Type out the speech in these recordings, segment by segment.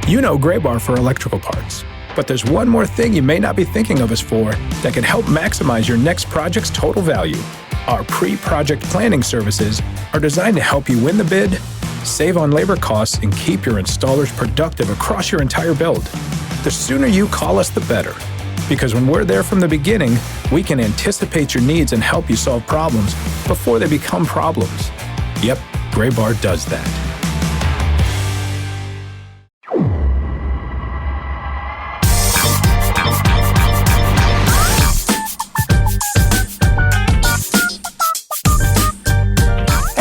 You know Gray Bar for electrical parts, but there's one more thing you may not be thinking of us for that can help maximize your next project's total value. Our pre-project planning services are designed to help you win the bid, save on labor costs, and keep your installers productive across your entire build. The sooner you call us, the better. Because when we're there from the beginning, we can anticipate your needs and help you solve problems before they become problems. Yep, Gray Bar does that.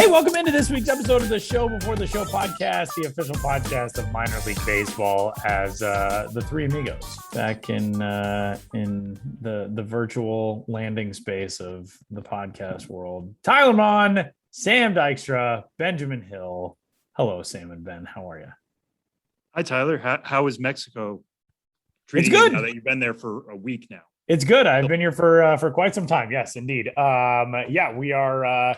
Welcome into this week's episode of the Show Before the Show podcast, the official podcast of minor league baseball, as the three amigos back in the virtual landing space of the podcast world. Tyler Mon, Sam Dykstra, Benjamin Hill. Hello, Sam and Ben. How are you? Hi, Tyler. How is Mexico treating you now that you've been there for a week now? It's good. I've been here for quite some time. Yes, indeed. We are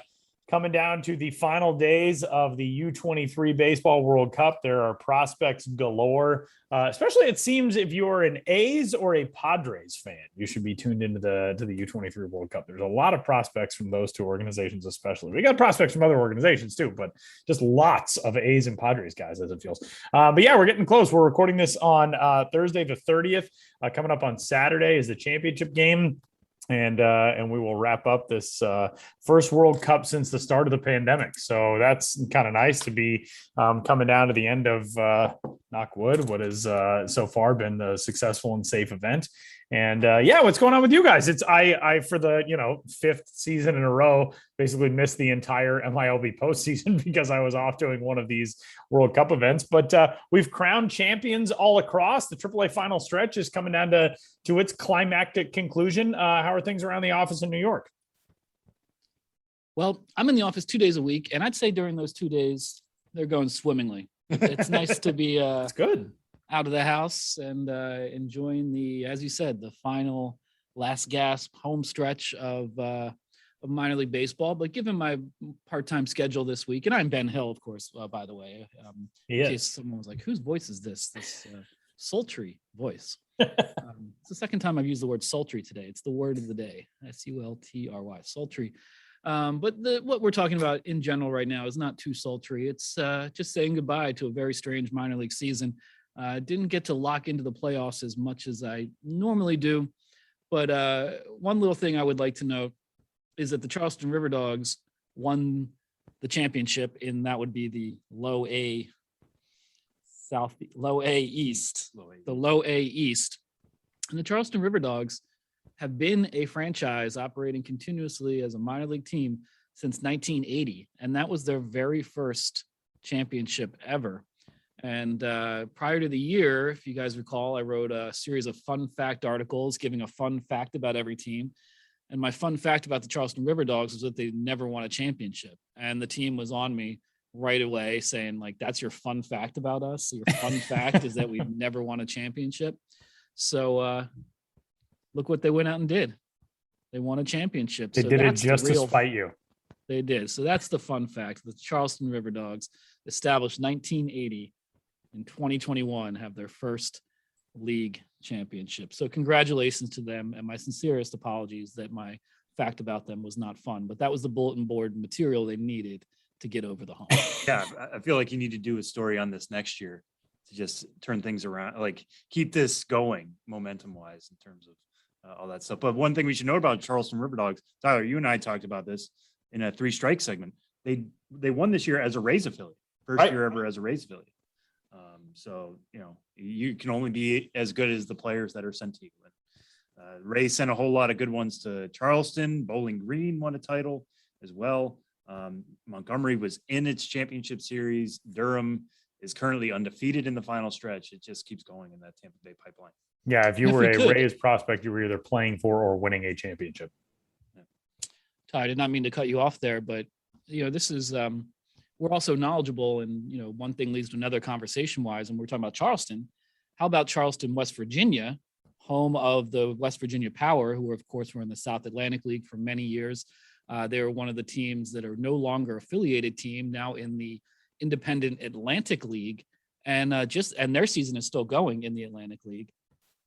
coming down to the final days of the U23 Baseball World Cup. There are prospects galore, especially it seems if you're an A's or a Padres fan, you should be tuned into the U23 World Cup. There's a lot of prospects from those two organizations, especially. We got prospects from other organizations too, but just lots of A's and Padres guys as it feels. But yeah, we're getting close. We're recording this on Thursday the 30th. Coming up on Saturday is the championship game. And we will wrap up this first World Cup since the start of the pandemic. So that's kind of nice to be coming down to the end of, knock wood, what has so far been a successful and safe event. And what's going on with you guys? It's I for the fifth season in a row basically missed the entire MiLB postseason because I was off doing one of these World Cup events. But we've crowned champions all across. The AAA final stretch is coming down to its climactic conclusion. How are things around the office in New York? Well, I'm in the office 2 days a week, and I'd say during those 2 days they're going swimmingly. It's nice to be it's good. Out of the house and enjoying the, as you said, the final last gasp home stretch of minor league baseball. But given my part-time schedule this week, and I'm Ben Hill, of course, by the way, in case someone was like, whose voice is this sultry voice? It's the second time I've used the word sultry today. It's the word of the day, SULTRY, sultry. But what we're talking about in general right now is not too sultry. It's just saying goodbye to a very strange minor league season. Didn't get to lock into the playoffs as much as I normally do. But one little thing I would like to note is that the Charleston River Dogs won the championship, and that would be the low A East. The low A East. And the Charleston River Dogs have been a franchise operating continuously as a minor league team since 1980. And that was their very first championship ever. And prior to the year, if you guys recall, I wrote a series of fun fact articles giving a fun fact about every team. And my fun fact about the Charleston River Dogs was that they never won a championship. And the team was on me right away saying, like, that's your fun fact about us. Your fun fact is that we've never won a championship. So look what they went out and did. They won a championship. They did it just to spite you. They did. So that's the fun fact. The Charleston River Dogs, established 1980, in 2021, have their first league championship. So congratulations to them, and my sincerest apologies that my fact about them was not fun, but that was the bulletin board material they needed to get over the hump. Yeah, I feel like you need to do a story on this next year to just turn things around, like keep this going momentum-wise in terms of all that stuff. But one thing we should know about Charleston River Dogs, Tyler, you and I talked about this in a 3 strike segment. They won this year as a Rays affiliate, first year ever as a Rays affiliate. So, you can only be as good as the players that are sent to you. Rays sent a whole lot of good ones to Charleston. Bowling Green won a title as well. Montgomery was in its championship series. Durham is currently undefeated in the final stretch. It just keeps going in that Tampa Bay pipeline. Yeah, if you were a Rays prospect, you were either playing for or winning a championship. Yeah. Ty, I did not mean to cut you off there, but this is we're also knowledgeable, and one thing leads to another conversation-wise, and we're talking about Charleston. How about Charleston, West Virginia, home of the West Virginia Power, who of course were in the South Atlantic League for many years. They are one of the teams that are no longer affiliated team, now in the Independent Atlantic League. and their season is still going in the Atlantic League.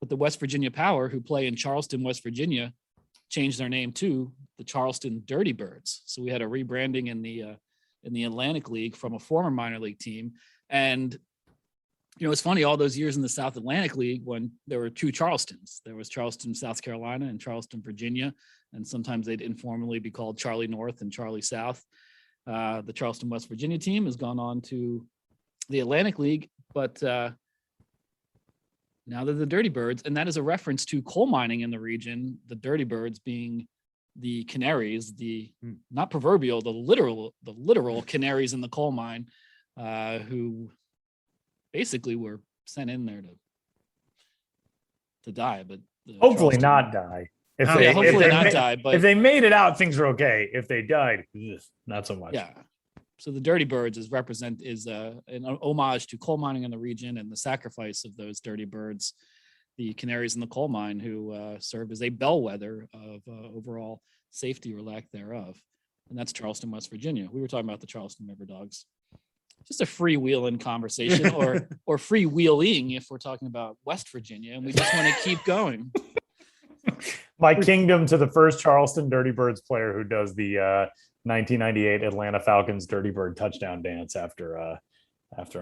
But the West Virginia Power, who play in Charleston, West Virginia, changed their name to the Charleston Dirty Birds. So we had a rebranding in the Atlantic League from a former minor league team. And it's funny, all those years in the South Atlantic League when there were two Charlestons. There was Charleston, South Carolina, and Charleston, Virginia, and sometimes they'd informally be called Charlie North and Charlie South. The Charleston, West Virginia team has gone on to the Atlantic League, but now they're the Dirty Birds, and that is a reference to coal mining in the region, the Dirty Birds being the canaries, the not proverbial, the literal canaries in the coal mine, who basically were sent in there to die, but hopefully not die. If they made it out, things are okay. If they died, not so much. Yeah. So the Dirty Birds is an homage to coal mining in the region and the sacrifice of those dirty birds, the canaries in the coal mine, who serve as a bellwether of overall safety or lack thereof. And that's Charleston, West Virginia. We were talking about the Charleston River Dogs. Just a freewheeling conversation, or freewheeling if we're talking about West Virginia, and we just want to keep going. My kingdom to the first Charleston Dirty Birds player who does the 1998 Atlanta Falcons Dirty Bird touchdown dance after a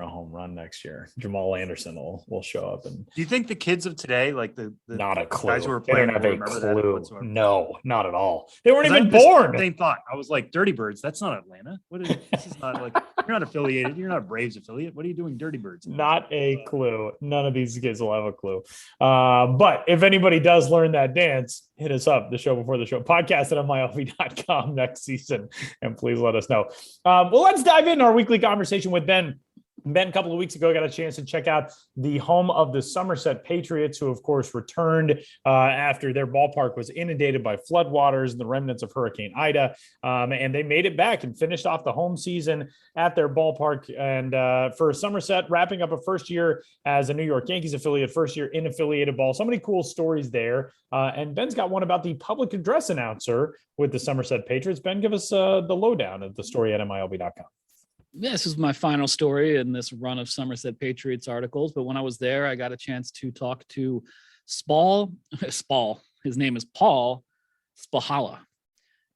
home run next year. Jamal Anderson will show up. And do you think the kids of today, like the not a clue, guys who are playing, they don't have a clue? No, not at all. They weren't even born. Same thought. I was like, Dirty Birds. That's not Atlanta. This is not like, you're not affiliated. You're not a Braves affiliate. What are you doing, Dirty Birds? Not a clue. None of these kids will have a clue. But if anybody does learn that dance, hit us up. The show before the show podcast at MiLB.com next season, and please let us know. Well, let's dive into our weekly conversation with Ben. Ben, a couple of weeks ago, got a chance to check out the home of the Somerset Patriots, who, of course, returned after their ballpark was inundated by floodwaters and the remnants of Hurricane Ida. And they made it back and finished off the home season at their ballpark. And for Somerset, wrapping up a first year as a New York Yankees affiliate, first year in affiliated ball. So many cool stories there. And Ben's got one about the public address announcer with the Somerset Patriots. Ben, give us the lowdown of the story at MiLB.com. This is my final story in this run of Somerset Patriots articles. But when I was there, I got a chance to talk to Spall. His name is Paul Spychala.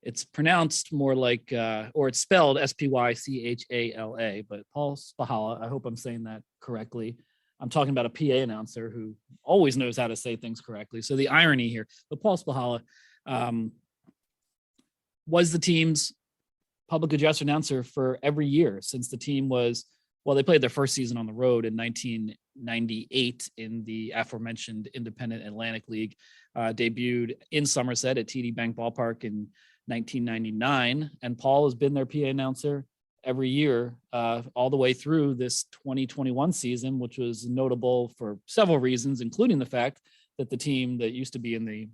It's pronounced more like, or it's spelled Spychala, but Paul Spychala. I hope I'm saying that correctly. I'm talking about a PA announcer who always knows how to say things correctly. So the irony here, but Paul Spychala was the team's public address announcer for every year since the team they played their first season on the road in 1998 in the aforementioned Independent Atlantic League, debuted in Somerset at TD Bank Ballpark in 1999. And Paul has been their PA announcer every year, all the way through this 2021 season, which was notable for several reasons, including the fact that the team that used to be an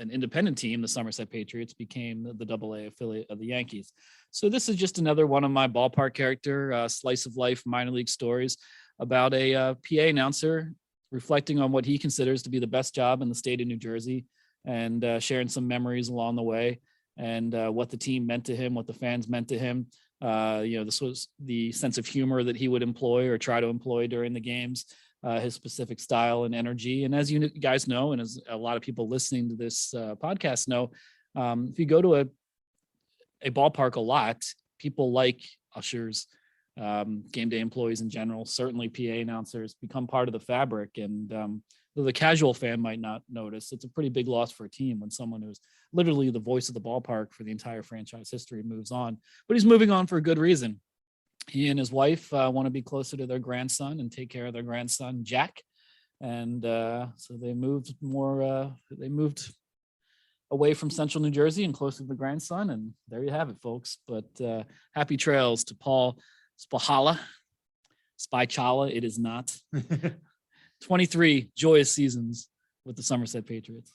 independent team, the Somerset Patriots, became the AA affiliate of the Yankees. So this is just another one of my ballpark character slice of life minor league stories about a PA announcer reflecting on what he considers to be the best job in the state of New Jersey, and sharing some memories along the way, and what the team meant to him, what the fans meant to him. This was the sense of humor that he would employ or try to employ during the games. His specific style and energy. And as you guys know, and as a lot of people listening to this podcast know, if you go to a ballpark a lot, people like ushers, game day employees in general, certainly PA announcers, become part of the fabric. And though the casual fan might not notice, it's a pretty big loss for a team when someone who's literally the voice of the ballpark for the entire franchise history moves on. But he's moving on for a good reason. He and his wife want to be closer to their grandson and take care of their grandson, Jack. And so they moved away from central New Jersey and closer to the grandson. And there you have it, folks. But happy trails to Paul Spychala. It is not. 23 joyous seasons with the Somerset Patriots.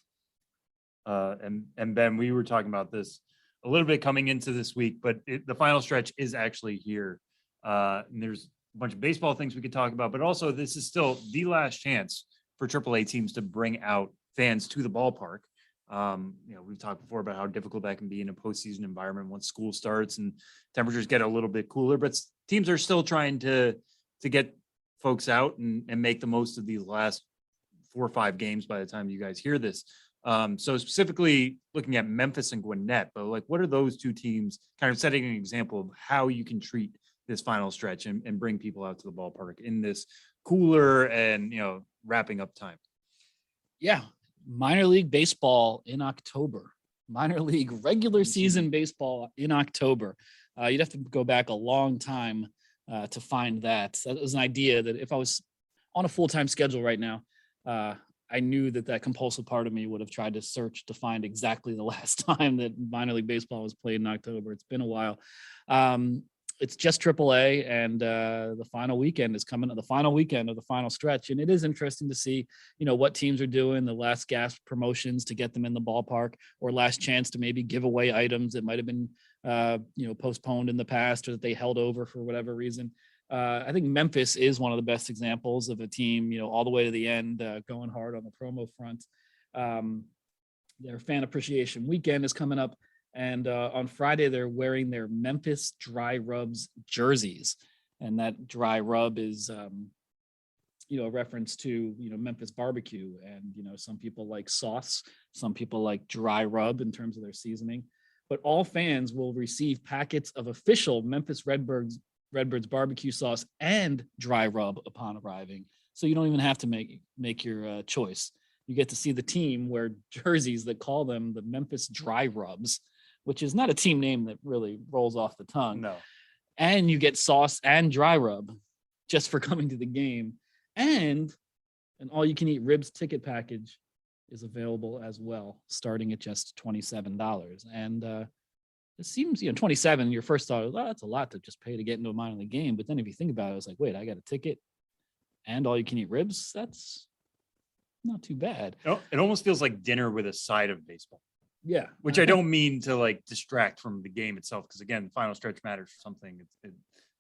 And Ben, we were talking about this a little bit coming into this week, but the final stretch is actually here. And there's a bunch of baseball things we could talk about, but also this is still the last chance for AAA teams to bring out fans to the ballpark. We've talked before about how difficult that can be in a postseason environment once school starts and temperatures get a little bit cooler, but teams are still trying to get folks out and make the most of these last 4 or 5 games by the time you guys hear this. So specifically looking at Memphis and Gwinnett, but like, what are those two teams kind of setting an example of how you can treat this final stretch and bring people out to the ballpark in this cooler and, wrapping up time? Yeah. Minor league baseball in October, minor league regular season baseball in October. You'd have to go back a long time to find that. That was an idea that if I was on a full-time schedule right now, I knew that compulsive part of me would have tried to search to find exactly the last time that minor league baseball was played in October. It's been a while. It's just AAA, and the final weekend is coming. The final weekend of the final stretch, and it is interesting to see, what teams are doing the last gasp promotions to get them in the ballpark, or last chance to maybe give away items that might have been, postponed in the past, or that they held over for whatever reason. I think Memphis is one of the best examples of a team, all the way to the end, going hard on the promo front. Their fan appreciation weekend is coming up. And on Friday, they're wearing their Memphis Dry Rubs jerseys. And that dry rub is, a reference to, Memphis barbecue. And, some people like sauce, some people like dry rub in terms of their seasoning. But all fans will receive packets of official Memphis Redbirds barbecue sauce and dry rub upon arriving. So you don't even have to make your choice. You get to see the team wear jerseys that call them the Memphis Dry Rubs, which is not a team name that really rolls off the tongue. No. And you get sauce and dry rub just for coming to the game. And an all-you-can-eat ribs ticket package is available as well, starting at just $27. And it seems, 27, your first thought, that's a lot to just pay to get into a minor league game. But then if you think about it, it's like, wait, I got a ticket and all-you-can-eat ribs? That's not too bad. It almost feels like dinner with a side of baseball. Yeah. Which I don't mean to like distract from the game itself, because again, the final stretch matters for something.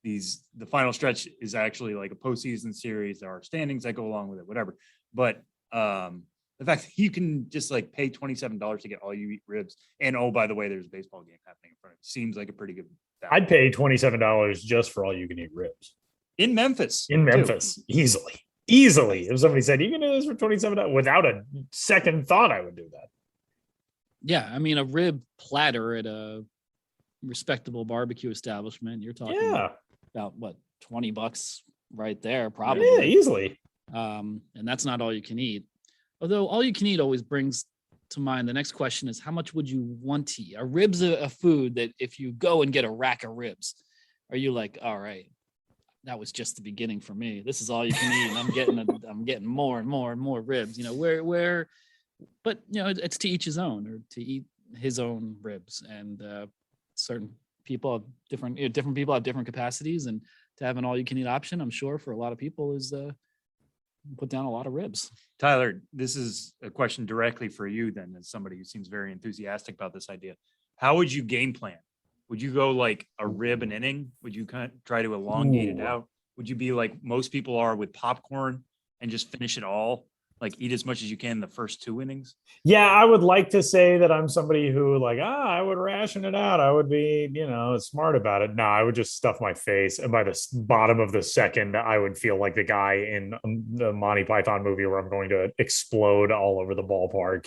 The final stretch is actually like a postseason series. There are standings that go along with it, whatever. But the fact that you can just like pay $27 to get all you eat ribs, and oh, by the way, there's a baseball game happening in front of you, seems like a pretty good value. I'd pay $27 just for all you can eat ribs in Memphis. Easily. If somebody said you can do this for $27 without a second thought, I would do that. Yeah, I mean, a rib platter at a respectable barbecue establishment, you're talking about what, $20 right there, probably. Yeah, easily. And that's not all you can eat. Although all you can eat always brings to mind the next question is, how much would you want to eat? Are ribs a food that if you go and get a rack of ribs, are you like, all right, that was just the beginning for me. This is all you can eat, and I'm getting more and more and more ribs. But it's to each his own, or to eat his own ribs. And certain people have different people have different capacities, and to have an all-you-can-eat option, I'm sure for a lot of people is put down a lot of ribs. Tyler, this is a question directly for you then, as somebody who seems very enthusiastic about this idea. How would you game plan? Would you go like a rib an inning? Would you kind of try to elongate it out? Would you be like most people are with popcorn and just finish it all? Like eat as much as you can in the first 2 innings? Yeah, I would like to say that I'm somebody who I would ration it out. I would be, smart about it. No, I would just stuff my face. And by the bottom of the second, I would feel like the guy in the Monty Python movie where I'm going to explode all over the ballpark.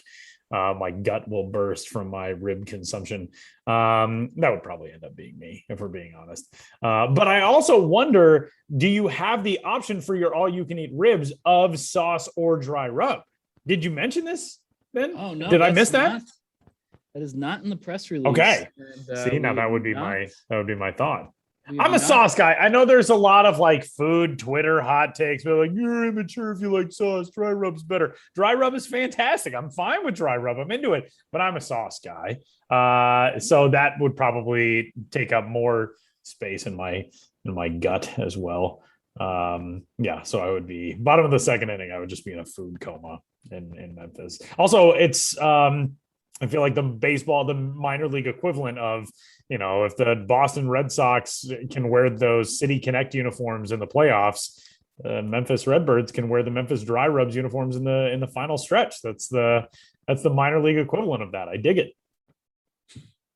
My gut will burst from my rib consumption. That would probably end up being me, if we're being honest. But I also wonder, do you have the option for your all-you-can-eat ribs of sauce or dry rub? Did you mention this, Ben? Oh, no. Did I miss that? That is not in the press release. Okay. And, See, now that would be my thought. I'm a not. sauce guy. I know there's a lot of like food Twitter hot takes, but like, you're immature if you like sauce. Dry rub's better. Dry rub is fantastic. I'm fine with dry rub. I'm into it, but I'm a sauce guy. So that would probably take up more space in my gut as well. So I would be bottom of the second inning. I would just be in a food coma in Memphis. Also, it's I feel like the minor league equivalent of, if the Boston Red Sox can wear those City Connect uniforms in the playoffs, Memphis Redbirds can wear the Memphis Dry Rubs uniforms in the final stretch. That's the minor league equivalent of that. I dig it.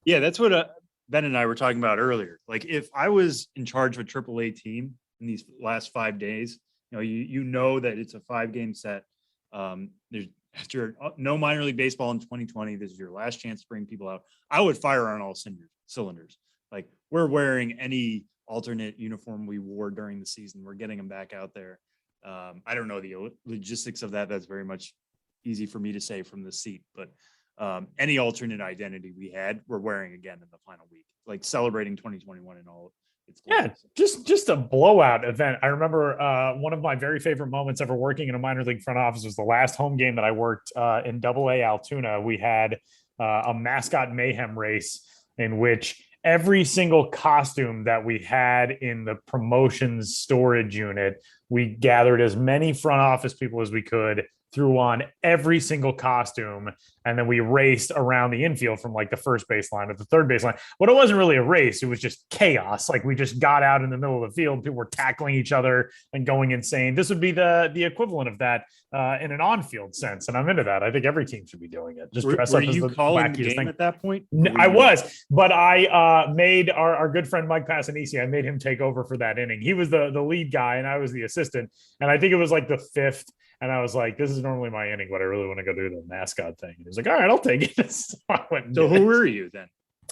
Yeah, that's what Ben and I were talking about earlier. Like if I was in charge of a AAA team in these last 5 days you know that it's a 5-game set. There's after no minor league baseball in 2020. This is your last chance to bring people out. I would fire on all cylinders. Like, we're wearing any alternate uniform we wore during the season. We're getting them back out there. I don't know the logistics of that. That's very much easy for me to say from the seat, but any alternate identity we had, we're wearing again in the final week, like celebrating 2021 and all. Yeah, just a blowout event. I remember one of my very favorite moments ever working in a minor league front office was the last home game that I worked in Double-A Altoona. We had a mascot mayhem race in which every single costume that we had in the promotions storage unit, we gathered as many front office people as we could, threw on every single costume, and then we raced around the infield from like the first baseline to the third baseline. But it wasn't really a race. It was just chaos. Like, we just got out in the middle of the field. People were tackling each other and going insane. This would be the equivalent of that in an on-field sense. And I'm into that. I think every team should be doing it. Just dress were up as you the calling the wackiest game thing. at that point? I was, but I made our good friend Mike Passanisi, I made him take over for that inning. He was the lead guy and I was the assistant. And I think it was like the 5th. And I was like, this is normally my inning, but I really want to go do the mascot thing. And he was like, all right, I'll take it. So I went and So did who it. were you then?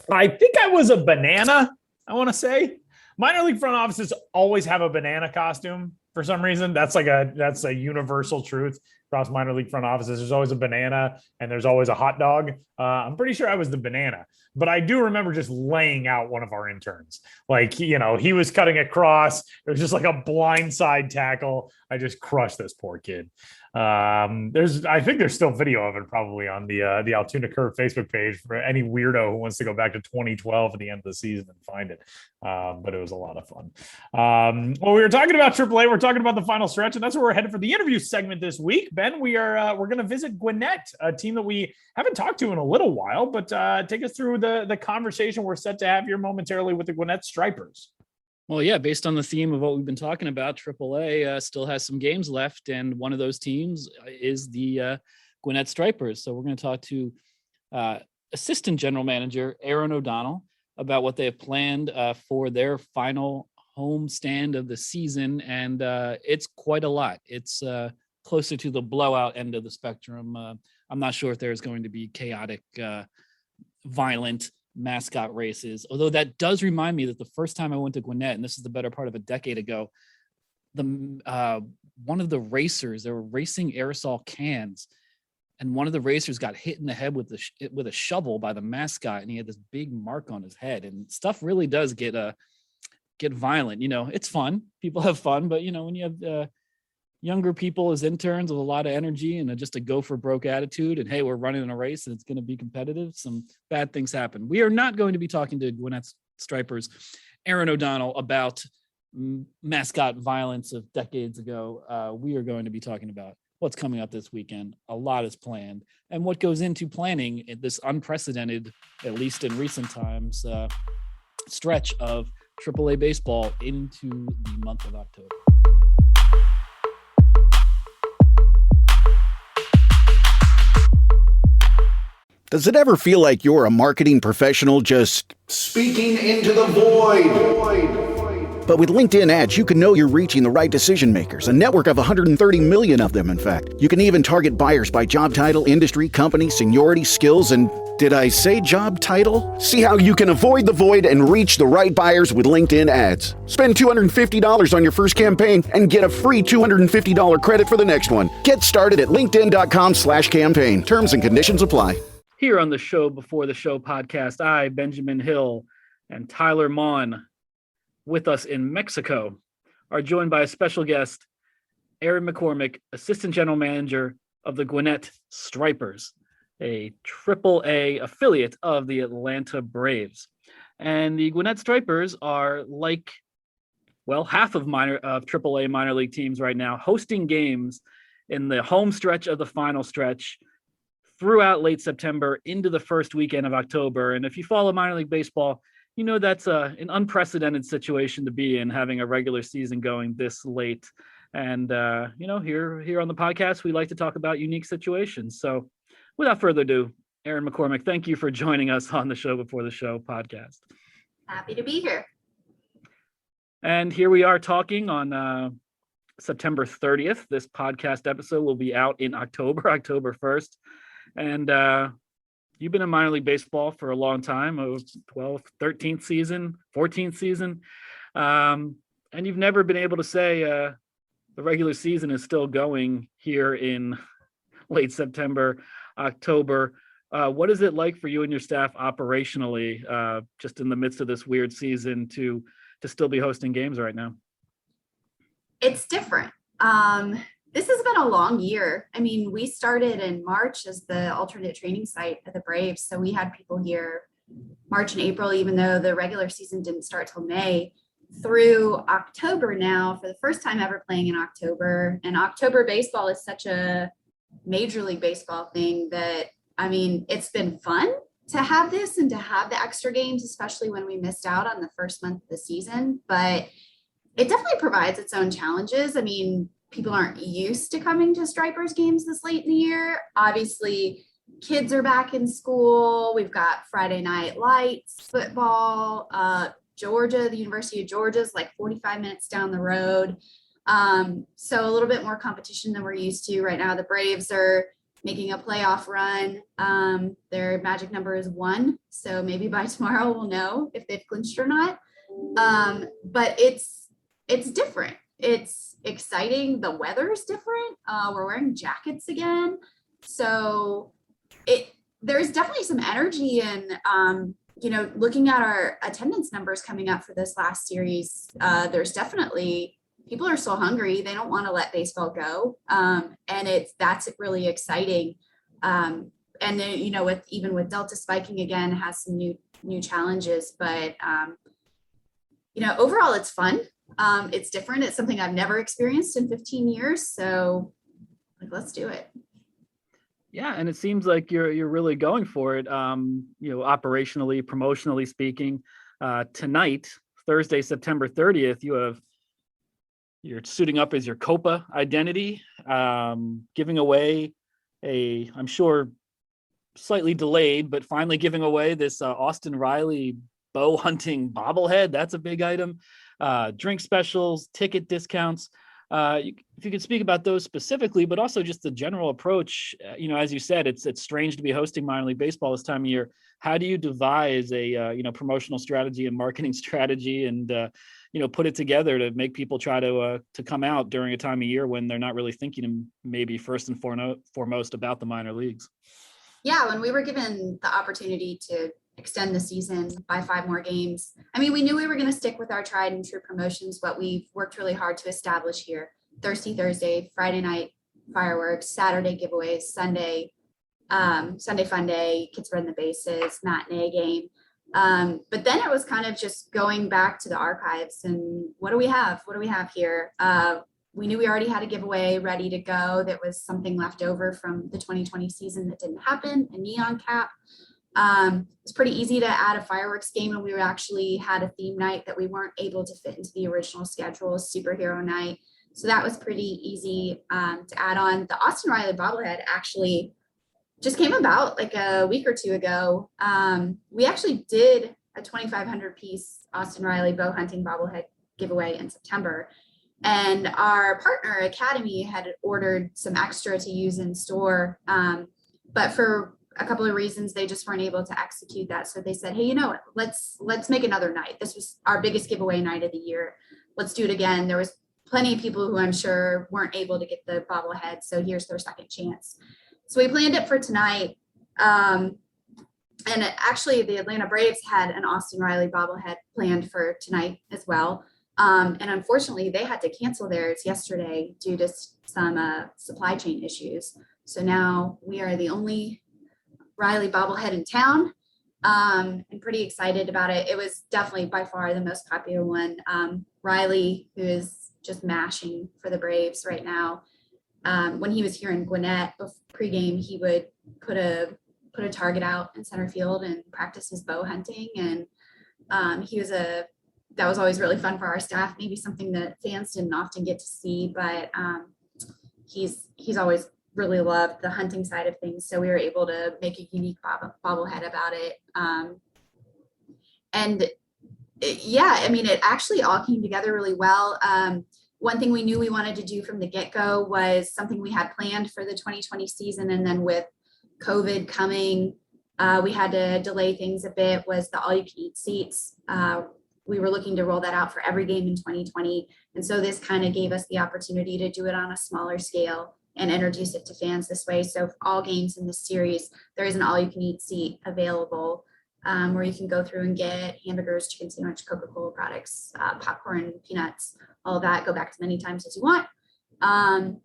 I think I was a banana, I want to say. Minor league front offices always have a banana costume for some reason. That's a universal truth across minor league front offices. There's always a banana and there's always a hot dog. I'm pretty sure I was the banana, but I do remember just laying out one of our interns. Like, he was cutting across. It was just like a blindside tackle. I just crushed this poor kid. I think there's still video of it probably on the Altoona Curve Facebook page for any weirdo who wants to go back to 2012 at the end of the season and find it. But it was a lot of fun. Well, we were talking about AAA. We're talking about the final stretch, and that's where we're headed for the interview segment this week. Ben, we're going to visit Gwinnett, a team that we haven't talked to in a little while, but take us through the conversation we're set to have here momentarily with the Gwinnett Stripers. Well, yeah, based on the theme of what we've been talking about, AAA still has some games left, and one of those teams is the Gwinnett Stripers. So we're going to talk to Assistant General Manager Erin O'Donnell about what they have planned for their final home stand of the season, and it's quite a lot. It's closer to the blowout end of the spectrum. I'm not sure if there's going to be chaotic, violent mascot races, although that does remind me that the first time I went to Gwinnett, and this is the better part of a decade ago, one of the racers, they were racing aerosol cans, and one of the racers got hit in the head with a shovel by the mascot, and he had this big mark on his head. And stuff really does get violent. It's fun, people have fun, but when you have younger people as interns with a lot of energy and just a go for broke attitude, and hey, we're running in a race and it's going to be competitive, some bad things happen. We are not going to be talking to Gwinnett Stripers Erin O'Donnell about mascot violence of decades ago. We are going to be talking about what's coming up this weekend. A lot is planned, and what goes into planning this unprecedented, at least in recent times, stretch of AAA baseball into the month of October. Does it ever feel like you're a marketing professional just speaking into the void? But with LinkedIn ads, you can know you're reaching the right decision makers, a network of 130 million of them, in fact. You can even target buyers by job title, industry, company, seniority, skills, and did I say job title? See how you can avoid the void and reach the right buyers with LinkedIn ads. Spend $250 on your first campaign and get a free $250 credit for the next one. Get started at linkedin.com/campaign. Terms and conditions apply. Here on the Show Before the Show podcast, I, Benjamin Hill, and Tyler Mon, with us in Mexico, are joined by a special guest, Erin McCormick, Assistant General Manager of the Gwinnett Stripers, a AAA affiliate of the Atlanta Braves. And the Gwinnett Stripers are like, well, half of AAA minor league teams right now, hosting games in the home stretch of the final stretch throughout late September into the first weekend of October. And if you follow minor league baseball, you know that's an unprecedented situation to be in, having a regular season going this late. And here on the podcast, we like to talk about unique situations. So without further ado, Erin McCormick, thank you for joining us on the Show Before the Show podcast. Happy to be here. And here we are talking on September 30th. This podcast episode will be out in October, October 1st. And you've been in minor league baseball for a long time, 12th, 13th season, 14th season. And you've never been able to say the regular season is still going here in late September, October. What is it like for you and your staff operationally, just in the midst of this weird season to still be hosting games right now? It's different. This has been a long year. I mean, we started in March as the alternate training site of the Braves. So we had people here March and April, even though the regular season didn't start till May, through October now, for the first time ever playing in October. And October baseball is such a Major League Baseball thing that, I mean, it's been fun to have this and to have the extra games, especially when we missed out on the first month of the season. But it definitely provides its own challenges. I mean, people aren't used to coming to Stripers games this late in the year. Obviously, kids are back in school. We've got Friday Night Lights football. Georgia, the University of Georgia is like 45 minutes down the road. So a little bit more competition than we're used to right now. The Braves are making a playoff run. Their magic number is 1. So maybe by tomorrow we'll know if they've clinched or not. But it's different. It's exciting. The weather is different. We're wearing jackets again. So there's definitely some energy, and looking at our attendance numbers coming up for this last series, there's definitely people are so hungry. They don't want to let baseball go. And that's really exciting. And then, with Delta spiking again, has some new challenges, but overall it's fun. It's different. It's something I've never experienced in 15 years. So let's do it. Yeah. And it seems like you're really going for it. Operationally, promotionally speaking, tonight, Thursday, September 30th, you're suiting up as your Copa identity, giving away I'm sure slightly delayed, but finally giving away this Austin Riley bow hunting bobblehead. That's a big item. Drink specials, ticket discounts. If you could speak about those specifically, but also just the general approach. As you said, it's strange to be hosting minor league baseball this time of year. How do you devise a promotional strategy and marketing strategy, and put it together to make people try to come out during a time of year when they're not really thinking maybe first and foremost about the minor leagues? Yeah, when we were given the opportunity to extend the season by 5 more games, I mean, we knew we were going to stick with our tried and true promotions, what we've worked really hard to establish here. Thursday, Friday night fireworks, Saturday giveaways, Sunday fun day, kids run the bases, matinee game. But then it was kind of just going back to the archives and what do we have here? We knew we already had a giveaway ready to go. That was something left over from the 2020 season that didn't happen, a neon cap. It's pretty easy to add a fireworks game, and we actually had a theme night that we weren't able to fit into the original schedule, superhero night. So that was pretty easy to add on. The Austin Riley bobblehead actually just came about like a week or 2 ago. We actually did a 2,500 piece Austin Riley bow hunting bobblehead giveaway in September. And our partner Academy had ordered some extra to use in store. But for a couple of reasons, they just weren't able to execute that. So they said, hey, you know what, let's make another night. This was our biggest giveaway night of the year. Let's do it again. There was plenty of people who I'm sure weren't able to get the bobblehead. So here's their second chance. So we planned it for tonight. And actually the Atlanta Braves had an Austin Riley bobblehead planned for tonight as well. And unfortunately they had to cancel theirs yesterday due to some supply chain issues. So now we are the only Riley bobblehead in town. I'm pretty excited about it. It was definitely by far the most popular one. Riley, who is just mashing for the Braves right now. When he was here in Gwinnett pregame, he would put a target out in center field and practice his bow hunting. And that was always really fun for our staff, maybe something that fans didn't often get to see, but he's always really loved the hunting side of things. So we were able to make a unique bobblehead about it. It actually all came together really well. one thing we knew we wanted to do from the get-go was something we had planned for the 2020 season. And then with COVID coming, we had to delay things a bit, was the all-you-can-eat seats. We were looking to roll that out for every game in 2020. And so this kind of gave us the opportunity to do it on a smaller scale and introduce it to fans this way. So for all games in this series, there is an all-you-can-eat seat available, where you can go through and get hamburgers, chicken sandwich, Coca-Cola products, popcorn, peanuts, all of that. Go back as many times as you want. And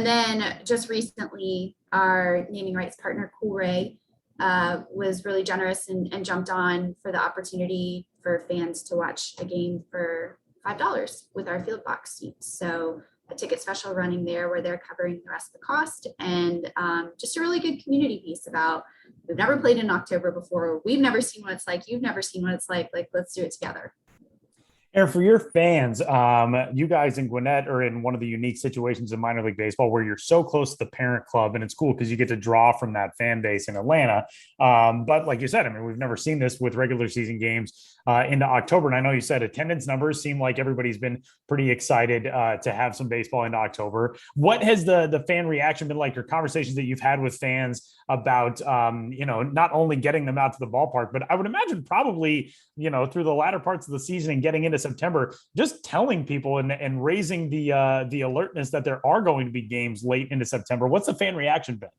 then just recently, our naming rights partner, Coolray, was really generous and jumped on for the opportunity for fans to watch a game for $5 with our field box seats. So a ticket special running there where they're covering the rest of the cost, and just a really good community piece about, we've never played in October before. We've never seen what it's like. You've never seen what it's like let's do it together. And for your fans, you guys in Gwinnett are in one of the unique situations in minor league baseball where you're so close to the parent club, and it's cool because you get to draw from that fan base in Atlanta. But like you said, I mean, we've never seen this with regular season games into October. And I know you said attendance numbers seem like everybody's been pretty excited to have some baseball into October. What has the fan reaction been like, your conversations that you've had with fans about, not only getting them out to the ballpark, but I would imagine probably, through the latter parts of the season and getting into September, just telling people and raising the alertness that there are going to be games late into September. What's the fan reaction been?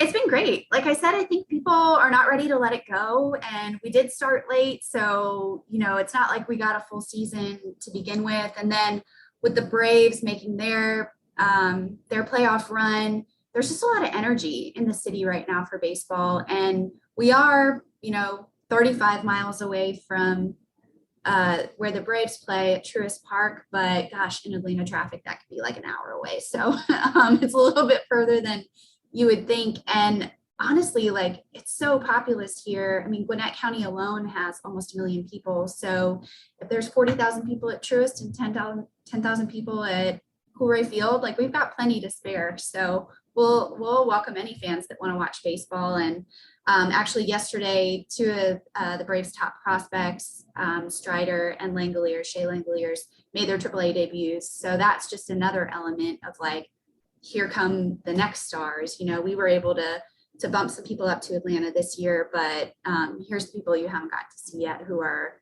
It's been great. Like I said, I think people are not ready to let it go. And we did start late. So, it's not like we got a full season to begin with. And then with the Braves making their playoff run, there's just a lot of energy in the city right now for baseball. And we are, 35 miles away from where the Braves play at Truist Park, but gosh, in Atlanta traffic, that could be like an hour away. So it's a little bit further than you would think. And honestly, like, it's so populous here. I mean, Gwinnett County alone has almost 1 million people. So if there's 40,000 people at Truist and 10,000 people at Coolray Field, like, we've got plenty to spare. So we'll welcome any fans that want to watch baseball. And actually yesterday, two of the Braves' top prospects, Strider and Shea Langoliers, made their AAA debuts. So that's just another element of like, here come the next stars. We were able to bump some people up to Atlanta this year, but here's the people you haven't got to see yet who are,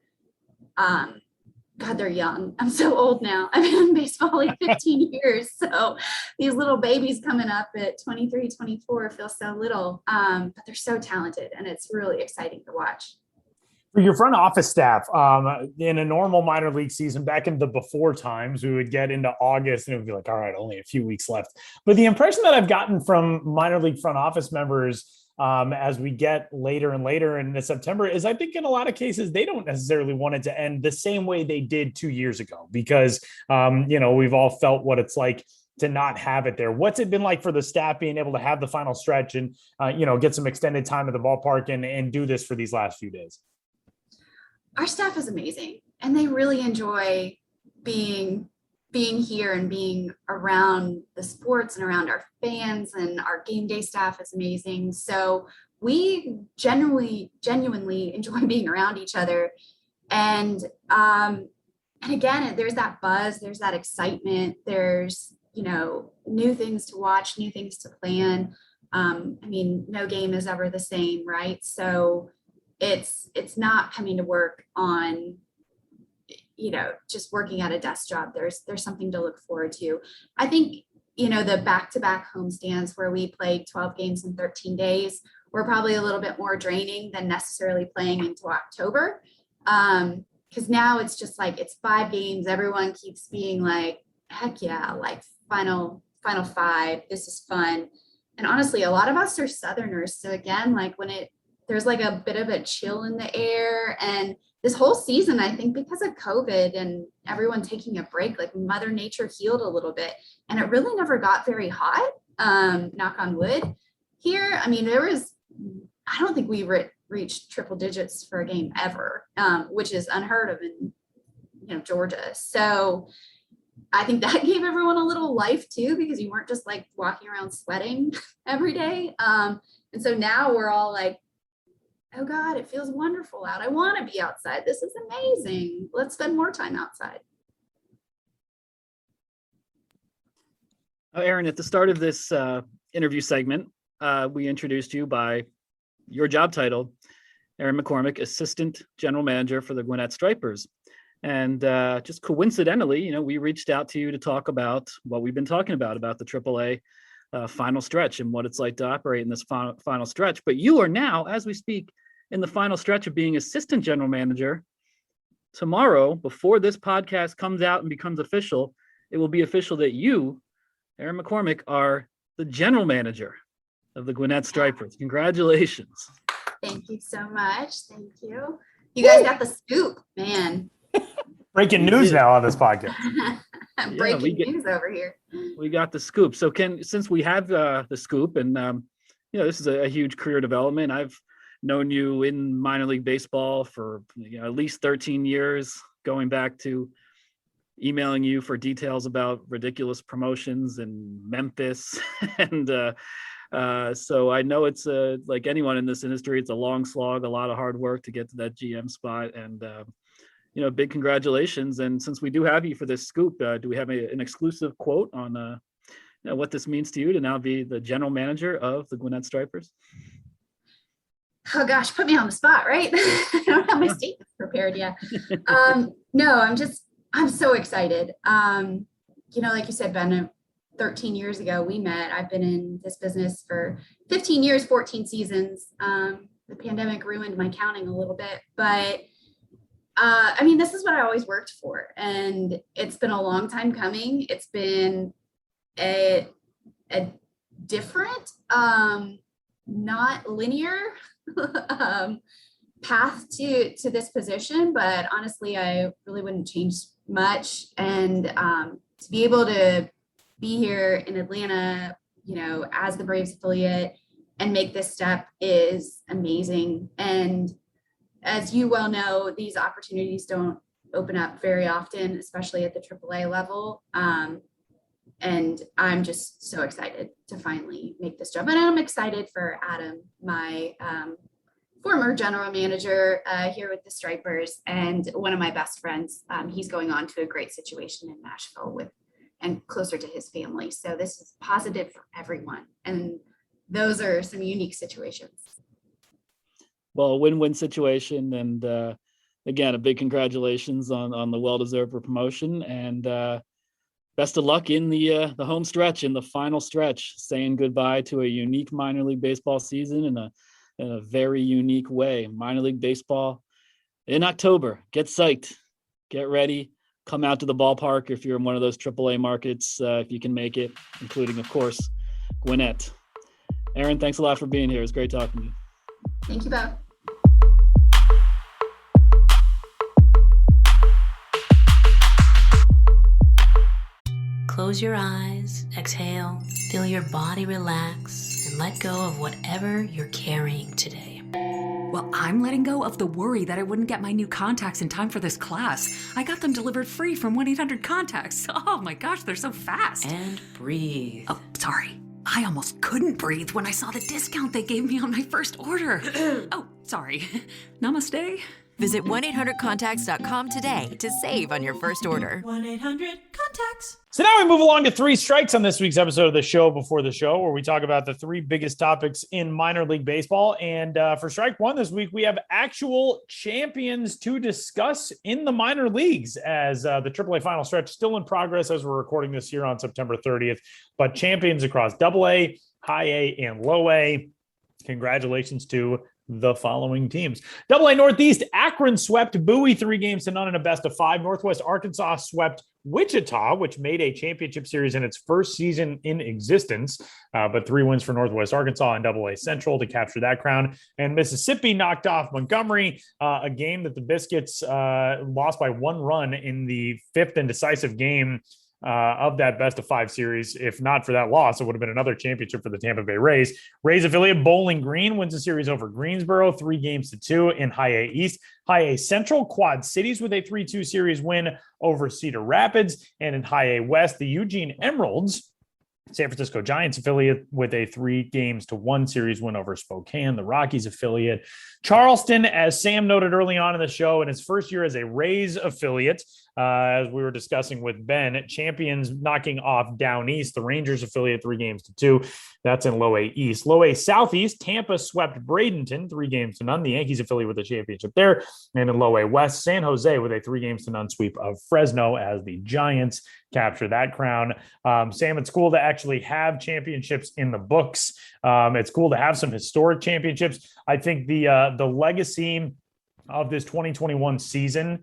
God, they're young. I'm so old now. I've been in baseball like 15 years. So these little babies coming up at 23, 24 feel so little, but they're so talented, and it's really exciting to watch. For your front office staff, in a normal minor league season, back in the before times, we would get into August and it would be like, all right, only a few weeks left. But the impression that I've gotten from minor league front office members as we get later and later into September is, I think in a lot of cases, they don't necessarily want it to end the same way they did 2 years ago, because, we've all felt what it's like to not have it there. What's it been like for the staff being able to have the final stretch and, get some extended time at the ballpark and do this for these last few days? Our staff is amazing, and they really enjoy being here and being around the sports and around our fans, and our game day staff is amazing. So we genuinely enjoy being around each other. And again, there's that buzz, there's that excitement, there's, new things to watch, new things to plan. No game is ever the same, right? So it's not coming to work on, just working at a desk job. There's something to look forward to. I think, the back-to-back homestands where we played 12 games in 13 days were probably a little bit more draining than necessarily playing into October. Because now it's just like, it's 5 games. Everyone keeps being like, heck yeah, like final 5, this is fun. And honestly, a lot of us are Southerners. So again, like there's like a bit of a chill in the air. And this whole season, I think because of COVID and everyone taking a break, like Mother Nature healed a little bit, and it really never got very hot, knock on wood here. I mean, I don't think we reached triple digits for a game ever, which is unheard of in, Georgia. So I think that gave everyone a little life too, because you weren't just like walking around sweating every day. And so now we're all like, oh God, it feels wonderful out. I want to be outside. This is amazing. Let's spend more time outside. Erin, at the start of this interview segment, we introduced you by your job title, Erin McCormick, Assistant General Manager for the Gwinnett Stripers. And just coincidentally, we reached out to you to talk about what we've been talking about the AAA final stretch and what it's like to operate in this final stretch. But you are now, as we speak, in the final stretch of being Assistant General Manager. Tomorrow, before this podcast comes out and becomes official, it will be official that you, Erin McCormick, are the General Manager of the Gwinnett Stripers. Congratulations. Thank you so much. Thank you. You guys got the scoop, man. Breaking news now on this podcast. Breaking news over here. We got the scoop. So since we have the scoop, and this is a huge career development. I've known you in minor league baseball for at least 13 years, going back to emailing you for details about ridiculous promotions in Memphis. And so I know it's like anyone in this industry, it's a long slog, a lot of hard work to get to that GM spot. And big congratulations. And since we do have you for this scoop, do we have an exclusive quote on what this means to you to now be the general manager of the Gwinnett Stripers? Oh gosh, put me on the spot, right? I don't have my statements prepared yet. No, I'm so excited. Like you said, Ben, 13 years ago we met. I've been in this business for 15 years, 14 seasons. The pandemic ruined my counting a little bit, but this is what I always worked for, and it's been a long time coming. It's been a different, not linear path to this position, but honestly, I really wouldn't change much. And to be able to be here in Atlanta, as the Braves affiliate and make this step is amazing. And as you well know, these opportunities don't open up very often, especially at the AAA level. And I'm just so excited to finally make this jump. And I'm excited for Adam, my former general manager here with the Stripers, and one of my best friends. He's going on to a great situation in Nashville and closer to his family. So this is positive for everyone. And those are some unique situations. Well, a win-win situation. And again, a big congratulations on the well-deserved promotion. And best of luck in the home stretch, in the final stretch, saying goodbye to a unique minor league baseball season in a very unique way. Minor league baseball in October. Get psyched, get ready, come out to the ballpark if you're in one of those AAA markets, if you can make it, including, of course, Gwinnett. Erin, thanks a lot for being here. It's great talking to you. Thank you both. Close your eyes, exhale, feel your body relax, and let go of whatever you're carrying today. Well, I'm letting go of the worry that I wouldn't get my new contacts in time for this class. I got them delivered free from 1-800-CONTACTS. Oh my gosh, they're so fast. And breathe. Oh, sorry. I almost couldn't breathe when I saw the discount they gave me on my first order. Oh, sorry. Namaste. Visit 1-800-CONTACTS.com today to save on your first order. 1-800-CONTACTS. So now we move along to Three Strikes on this week's episode of the Show Before the Show, where we talk about the three biggest topics in minor league baseball. And for Strike One this week, we have actual champions to discuss in the minor leagues, as the AAA final stretch still in progress as we're recording this here on September 30th. But champions across AA, High A, and Low A. Congratulations to the following teams. AA Northeast, Akron swept Bowie 3-0 in a best-of-5. Northwest Arkansas swept Wichita, which made a championship series in its first season in existence, but 3 wins for Northwest Arkansas and AA Central to capture that crown. And Mississippi knocked off Montgomery, a game that the Biscuits lost by 1 run in the 5th and decisive game of that best-of-5 series. If not for that loss, it would have been another championship for the Tampa Bay Rays. Rays affiliate Bowling Green wins the series over Greensboro 3-2 in High A East. High A Central, Quad Cities with a 3-2 series win over Cedar Rapids. And in High A West, the Eugene Emeralds, San Francisco Giants affiliate, with a 3-1 series win over Spokane. The Rockies affiliate Charleston, as Sam noted early on in the show, in his first year as a Rays affiliate, as we were discussing with Ben, champions knocking off down east, the Rangers affiliate 3-2. That's in low A East. Low A Southeast, Tampa swept Bradenton 3-0. The Yankees affiliate with the championship there. And in low A West, San Jose with a 3-0 sweep of Fresno as the Giants capture that crown. Sam, it's cool to actually have championships in the books. It's cool to have some historic championships. I think the legacy of this 2021 season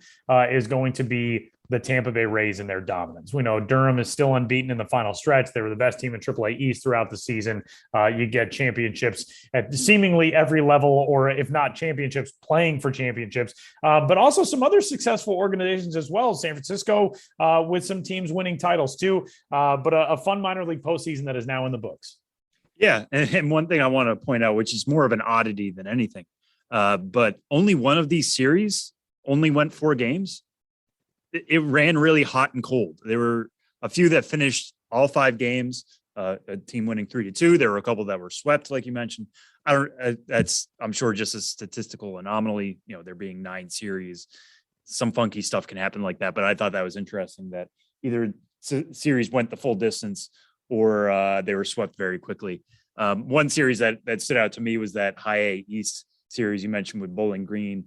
is going to be the Tampa Bay Rays and their dominance. We know Durham is still unbeaten in the final stretch. They were the best team in AAA East throughout the season. You get championships at seemingly every level, or if not championships, playing for championships, but also some other successful organizations as well. San Francisco with some teams winning titles too, but a fun minor league postseason that is now in the books. Yeah. And one thing I want to point out, which is more of an oddity than anything, but only one of these series only went 4 games. It ran really hot and cold. There were a few that finished all 5 games, a team winning 3-2. There were a couple that were swept, like you mentioned. I'm sure just a statistical anomaly, there being 9 series, some funky stuff can happen like that. But I thought that was interesting that either series went the full distance or they were swept very quickly. One series that stood out to me was that High A East series you mentioned with Bowling Green,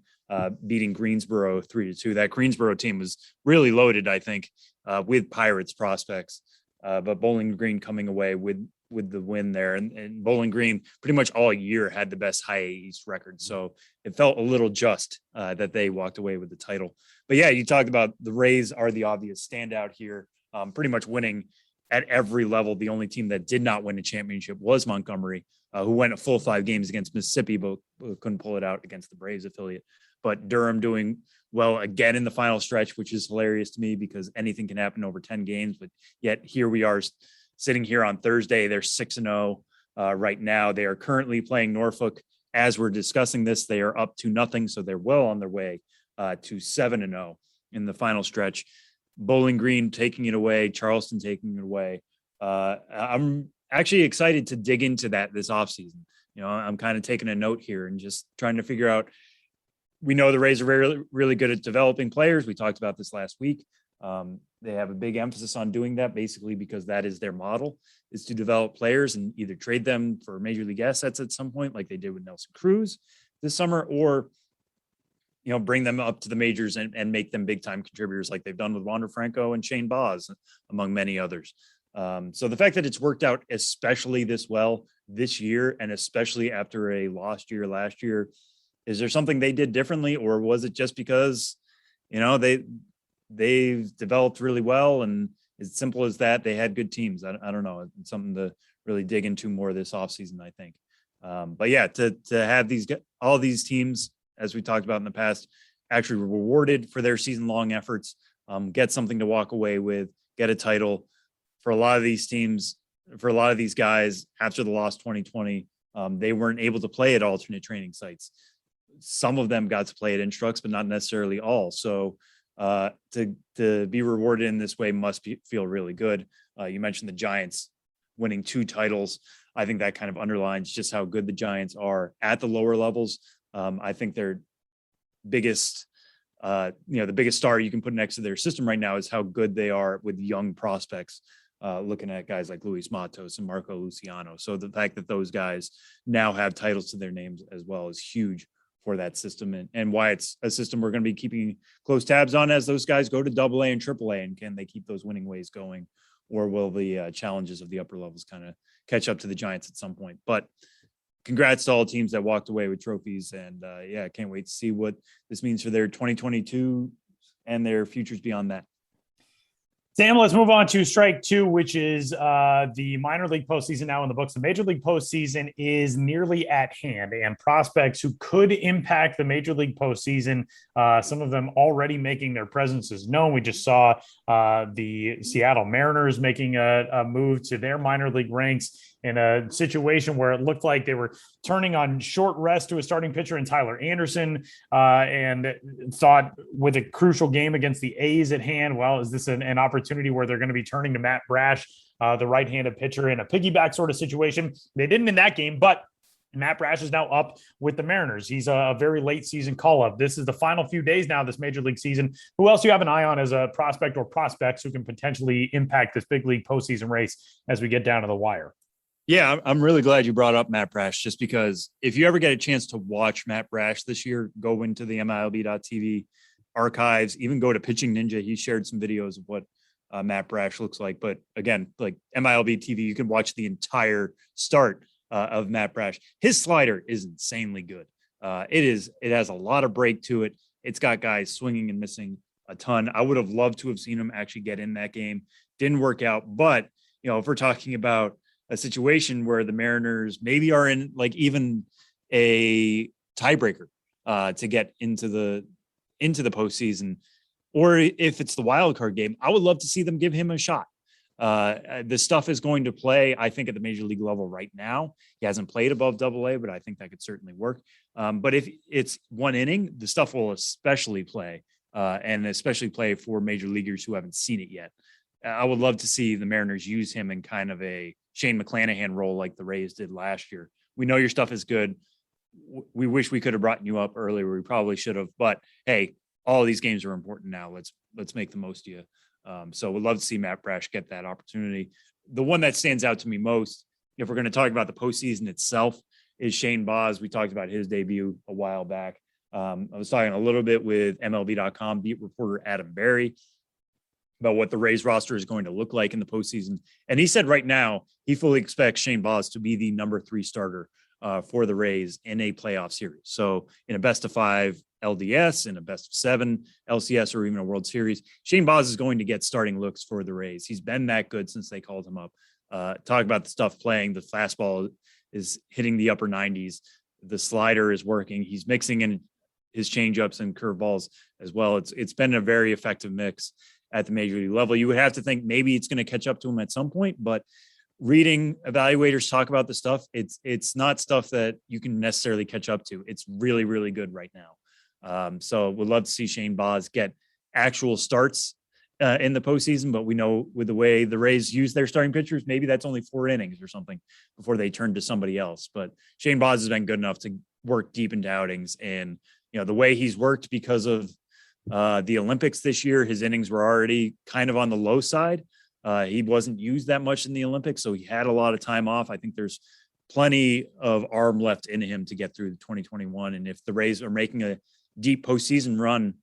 beating Greensboro 3-2. That Greensboro team was really loaded, I think, with Pirates prospects. But Bowling Green coming away with the win there, and Bowling Green pretty much all year had the best High A East record. So it felt a little just that they walked away with the title. But yeah, you talked about the Rays are the obvious standout here, pretty much winning at every level. The only team that did not win a championship was Montgomery, who went a full 5 games against Mississippi, but couldn't pull it out against the Braves affiliate. But Durham doing well again in the final stretch, which is hilarious to me because anything can happen over 10 games. But yet here we are sitting here on Thursday. They're 6-0 right now. They are currently playing Norfolk. As we're discussing this, they are up 2-0. So they're well on their way to 7-0 in the final stretch. Bowling Green taking it away, Charleston taking it away. I'm actually excited to dig into that this offseason. I'm kind of taking a note here and just trying to figure out. We know the Rays are really, really good at developing players. We talked about this last week. They have a big emphasis on doing that basically because that is their model, is to develop players and either trade them for major league assets at some point, like they did with Nelson Cruz this summer, or, bring them up to the majors and make them big time contributors like they've done with Wander Franco and Shane Baz, among many others. So the fact that it's worked out, especially this well this year, and especially after a lost year last year, is there something they did differently, or was it just because, they've developed really well and as simple as that, they had good teams? I don't know. It's something to really dig into more this offseason, I think. But yeah, to have all these teams, as we talked about in the past, actually rewarded for their season-long efforts, get something to walk away with, get a title. For a lot of these teams, for a lot of these guys, after the loss 2020, they weren't able to play at alternate training sites. Some of them got to play at Instructs, but not necessarily all. So to be rewarded in this way must feel really good. You mentioned the Giants winning 2 titles. I think that kind of underlines just how good the Giants are at the lower levels. I think their biggest, the biggest star you can put next to their system right now is how good they are with young prospects. Looking at guys like Luis Matos and Marco Luciano. So the fact that those guys now have titles to their names as well is huge for that system, and why it's a system we're going to be keeping close tabs on as those guys go to AA and AAA, and can they keep those winning ways going, or will the challenges of the upper levels kind of catch up to the Giants at some point? But congrats to all teams that walked away with trophies, and I can't wait to see what this means for their 2022 and their futures beyond that. Sam, let's move on to strike 2, which is the minor league postseason now in the books. The major league postseason is nearly at hand, and prospects who could impact the major league postseason, some of them already making their presences known. We just saw the Seattle Mariners making a move to their minor league ranks in a situation where it looked like they were turning on short rest to a starting pitcher in Tyler Anderson, and thought with a crucial game against the A's at hand, well, is this an opportunity where they're going to be turning to Matt Brash, the right-handed pitcher, in a piggyback sort of situation? They didn't in that game, but Matt Brash is now up with the Mariners. He's a very late season call up. This is the final few days now, this major league season. Who else do you have an eye on as a prospect or prospects who can potentially impact this big league postseason race as we get down to the wire? Yeah, I'm really glad you brought up Matt Brash, just because if you ever get a chance to watch Matt Brash this year, go into the MiLB.TV archives, even go to Pitching Ninja. He shared some videos of what Matt Brash looks like. But again, like MiLB TV, you can watch the entire start of Matt Brash. His slider is insanely good. It has a lot of break to it. It's got guys swinging and missing a ton. I would have loved to have seen him actually get in that game. Didn't work out. But, if we're talking about a situation where the Mariners maybe are in like even a tiebreaker to get into the postseason, or if it's the wild card game, I would love to see them give him a shot. The stuff is going to play, I think, at the major league level right now. He hasn't played above AA, but I think that could certainly work. But if it's one inning, the stuff will especially play, and especially play for major leaguers who haven't seen it yet. I would love to see the Mariners use him in kind of a Shane McClanahan role like the Rays did last year. We know your stuff is good. We wish we could have brought you up earlier. We probably should have, but hey, all of these games are important now. Let's make the most of you. So we'd love to see Matt Brash get that opportunity. The one that stands out to me most, if we're going to talk about the postseason itself, is Shane Baz. We talked about his debut a while back. I was talking a little bit with MLB.com beat reporter Adam Berry about what the Rays roster is going to look like in the postseason. And he said right now, he fully expects Shane Baz to be the number 3 starter for the Rays in a playoff series. So in a best of 5 LDS, in a best of 7 LCS, or even a World Series, Shane Baz is going to get starting looks for the Rays. He's been that good since they called him up. Talk about the stuff playing. The fastball is hitting the upper 90s. The slider is working. He's mixing in his changeups and curveballs as well. It's been a very effective mix at the major league level. You would have to think maybe it's going to catch up to him at some point, but reading evaluators talk about the stuff, it's not stuff that you can necessarily catch up to. It's really, really good right now. So we'd love to see Shane Baz get actual starts in the postseason, but we know with the way the Rays use their starting pitchers, maybe that's only 4 innings or something before they turn to somebody else. But Shane Baz has been good enough to work deep into outings, and the way he's worked because of the Olympics this year, his innings were already kind of on the low side. He wasn't used that much in the Olympics, so he had a lot of time off. I think there's plenty of arm left in him to get through the 2021. And if the Rays are making a deep postseason run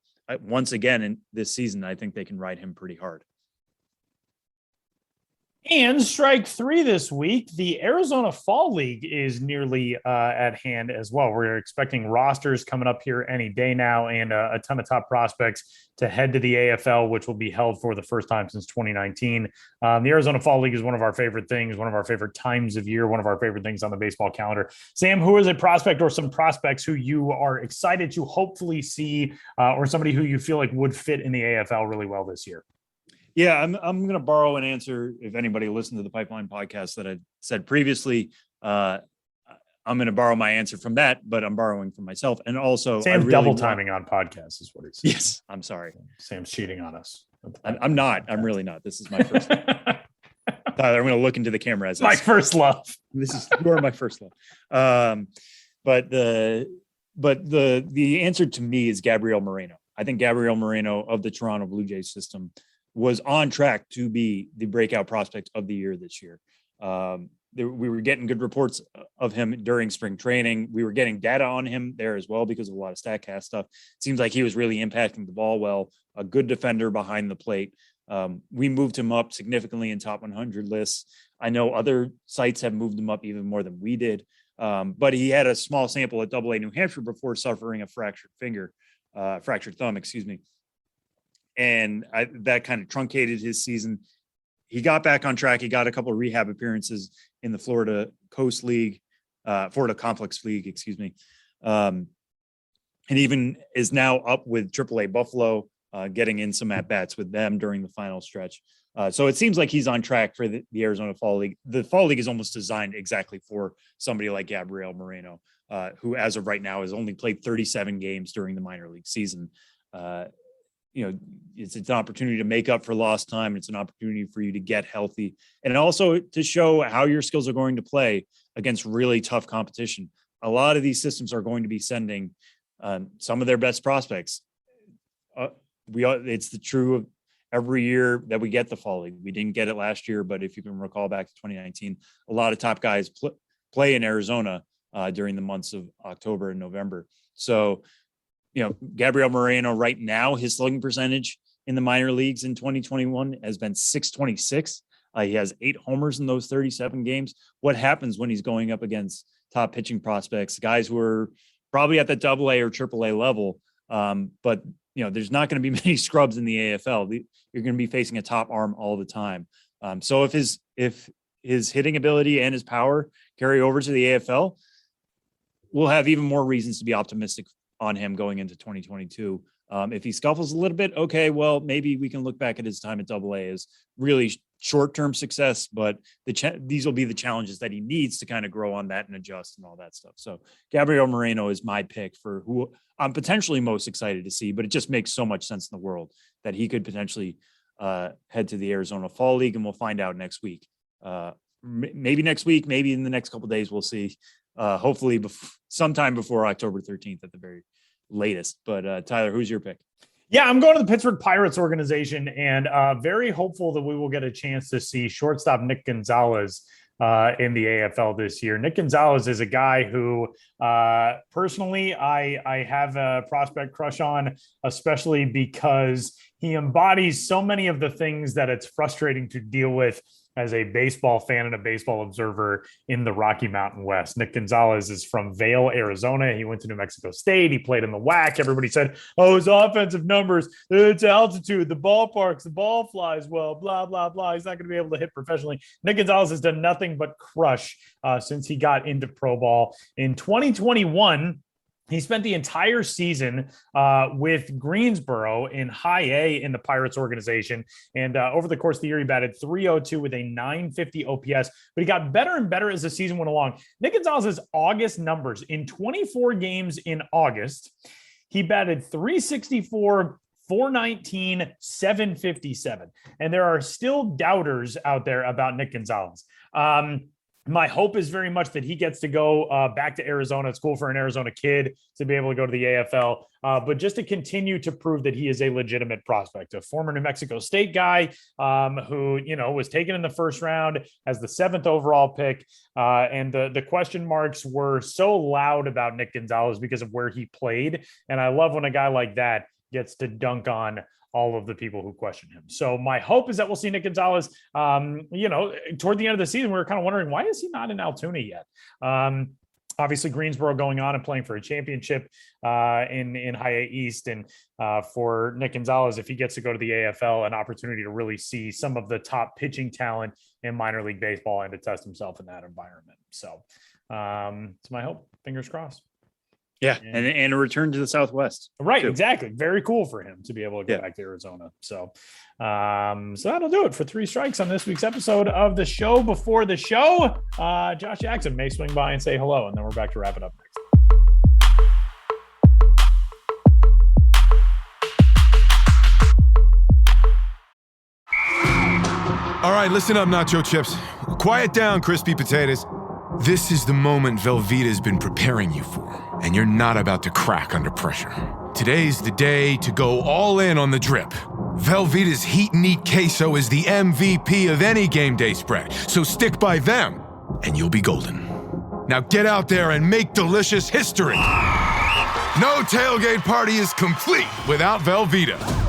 once again in this season, I think they can ride him pretty hard. And strike 3 this week, the Arizona Fall League is nearly at hand as well. We're expecting rosters coming up here any day now, and a ton of top prospects to head to the AFL, which will be held for the first time since 2019. The Arizona Fall League is one of our favorite things, one of our favorite times of year, one of our favorite things on the baseball calendar. Sam, who is a prospect or some prospects who you are excited to hopefully see, or somebody who you feel like would fit in the AFL really well this year? Yeah, I'm going to borrow an answer. If anybody listened to the Pipeline podcast that I said previously, I'm going to borrow my answer from that, but I'm borrowing from myself. And also, Sam's double timing on podcasts is what he says. Yes, I'm sorry. Sam's cheating on us. I'm not. I'm really not. This is my first. Tyler, I'm going to look into the camera as my first love. You are my first love. But the answer to me is Gabriel Moreno. I think Gabriel Moreno of the Toronto Blue Jays system was on track to be the breakout prospect of the year this year. We were getting good reports of him during spring training. We were getting data on him there as well because of a lot of StatCast stuff. It seems like he was really impacting the ball well, a good defender behind the plate. We moved him up significantly in top 100 lists. I know other sites have moved him up even more than we did, but he had a small sample at AA New Hampshire before suffering a fractured thumb, excuse me. And that kind of truncated his season. He got back on track. He got a couple of rehab appearances in the Florida Complex League, excuse me. And even is now up with AAA Buffalo, getting in some at-bats with them during the final stretch. So it seems like he's on track for the Arizona Fall League. The Fall League is almost designed exactly for somebody like Gabriel Moreno, who as of right now has only played 37 games during the minor league season. it's an opportunity to make up for lost time. It's an opportunity for you to get healthy and also to show how your skills are going to play against really tough competition. A lot of these systems are going to be sending some of their best prospects. It's the true of every year that we get the fall league. We didn't get it last year, but if you can recall back to 2019, a lot of top guys play in Arizona during the months of October and November. So, Gabriel Moreno right now, his slugging percentage in the minor leagues in 2021 has been .626. He has 8 homers in those 37 games. What happens when he's going up against top pitching prospects, guys who are probably at the AA or AAA level? But there's not going to be many scrubs in the AFL. You're going to be facing a top arm all the time. So if his hitting ability and his power carry over to the AFL, we'll have even more reasons to be optimistic on him going into 2022. If he scuffles a little bit, okay, well, maybe we can look back at his time at AA as really short-term success, but these will be the challenges that he needs to kind of grow on that and adjust and all that stuff. So Gabriel Moreno is my pick for who I'm potentially most excited to see, but it just makes so much sense in the world that he could potentially head to the Arizona Fall League, and we'll find out next week. Maybe next week, maybe in the next couple of days, we'll see. Hopefully sometime before October 13th at the very latest. But Tyler, who's your pick? Yeah, I'm going to the Pittsburgh Pirates organization, and very hopeful that we will get a chance to see shortstop Nick Gonzalez in the AFL this year. Nick Gonzalez is a guy who personally I have a prospect crush on, especially because he embodies so many of the things that it's frustrating to deal with as a baseball fan and a baseball observer in the Rocky Mountain West. Nick Gonzalez is from Vail, Arizona. He went to New Mexico State. He played in the WAC. Everybody said, oh, his offensive numbers, it's altitude, the ballparks, the ball flies well, blah, blah, blah. He's not going to be able to hit professionally. Nick Gonzalez has done nothing but crush since he got into pro ball. In 2021, he spent the entire season with Greensboro in high A in the Pirates organization. And over the course of the year, he batted .302 with a .950 OPS, but he got better and better as the season went along. Nick Gonzalez's August numbers in 24 games in August, he batted .364, .419, .757. And there are still doubters out there about Nick Gonzalez. My hope is very much that he gets to go back to Arizona. It's cool for an Arizona kid to be able to go to the AFL, but just to continue to prove that he is a legitimate prospect, a former New Mexico State guy who, was taken in the first round as the 7th overall pick. And the question marks were so loud about Nick Gonzalez because of where he played. And I love when a guy like that gets to dunk on all of the people who question him. So my hope is that we'll see Nick Gonzalez, toward the end of the season. We were kind of wondering, why is he not in Altoona yet? Obviously Greensboro going on and playing for a championship in High A East. And for Nick Gonzalez, if he gets to go to the AFL, an opportunity to really see some of the top pitching talent in minor league baseball and to test himself in that environment. So it's my hope. Fingers crossed. Yeah, and a return to the Southwest. Right, too. Exactly. Very cool for him to be able to get back to Arizona. So that'll do it for 3 strikes on this week's episode of the show. Before the show, Josh Jackson may swing by and say hello, and then we're back to wrap it up next. All right, listen up, nacho chips. Quiet down, crispy potatoes. This is the moment Velveeta's been preparing you for, and you're not about to crack under pressure. Today's the day to go all in on the drip. Velveeta's Heat and Eat Queso is the MVP of any game day spread, so stick by them, and you'll be golden. Now get out there and make delicious history. No tailgate party is complete without Velveeta.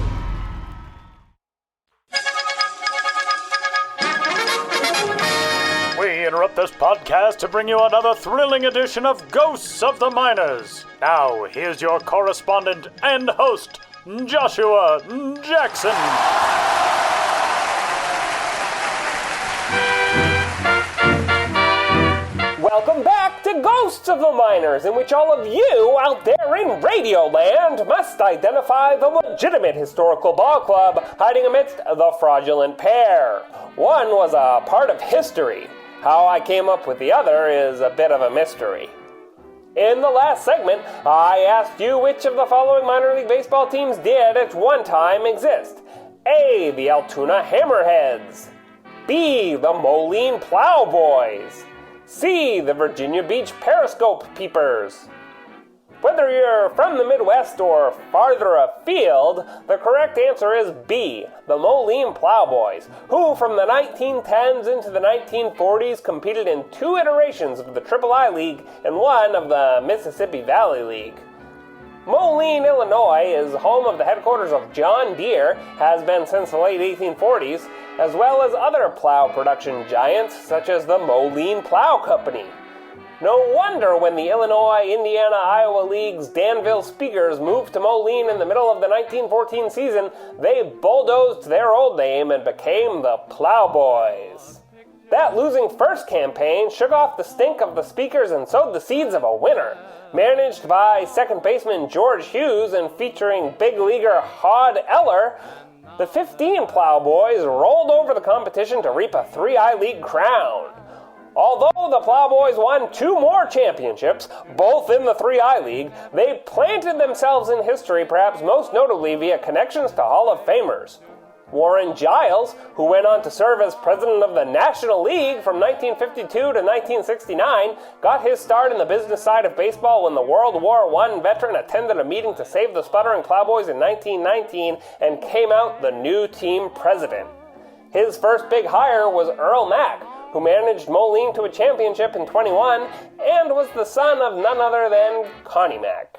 We interrupt this podcast to bring you another thrilling edition of Ghosts of the Miners. Now, here's your correspondent and host, Joshua Jackson. Welcome back to Ghosts of the Miners, in which all of you out there in Radioland must identify the legitimate historical ball club hiding amidst the fraudulent pair. One was a part of history. How I came up with the other is a bit of a mystery. In the last segment, I asked you which of the following minor league baseball teams did at one time exist. A, the Altoona Hammerheads. B, the Moline Plowboys. C, the Virginia Beach Periscope Peepers. Whether you're from the Midwest or farther afield, the correct answer is B, the Moline Plowboys, who from the 1910s into the 1940s competed in 2 iterations of the III League and 1 of the Mississippi Valley League. Moline, Illinois is home of the headquarters of John Deere, has been since the late 1840s, as well as other plow production giants such as the Moline Plow Company. No wonder when the Illinois, Indiana, Iowa League's Danville Speakers moved to Moline in the middle of the 1914 season, they bulldozed their old name and became the Plowboys. That losing first campaign shook off the stink of the Speakers and sowed the seeds of a winner. Managed by second baseman George Hughes and featuring big leaguer Hod Eller, the 15 Plowboys rolled over the competition to reap a 3I League crown. Although the Plowboys won 2 more championships, both in the 3I League, they planted themselves in history, perhaps most notably via connections to Hall of Famers. Warren Giles, who went on to serve as president of the National League from 1952 to 1969, got his start in the business side of baseball when the World War I veteran attended a meeting to save the sputtering Plowboys in 1919 and came out the new team president. His first big hire was Earl Mack, who managed Moline to a championship in 21 and was the son of none other than Connie Mack.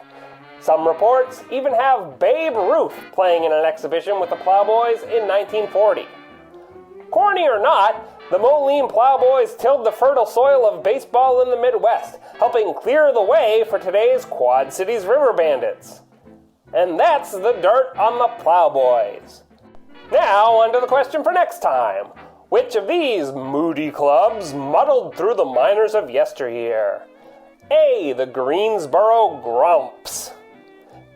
Some reports even have Babe Ruth playing in an exhibition with the Plowboys in 1940. Corny or not, the Moline Plowboys tilled the fertile soil of baseball in the Midwest, helping clear the way for today's Quad Cities River Bandits. And that's the dirt on the Plowboys. Now, on to the question for next time. Which of these moody clubs muddled through the minors of yesteryear? A, the Greensboro Grumps.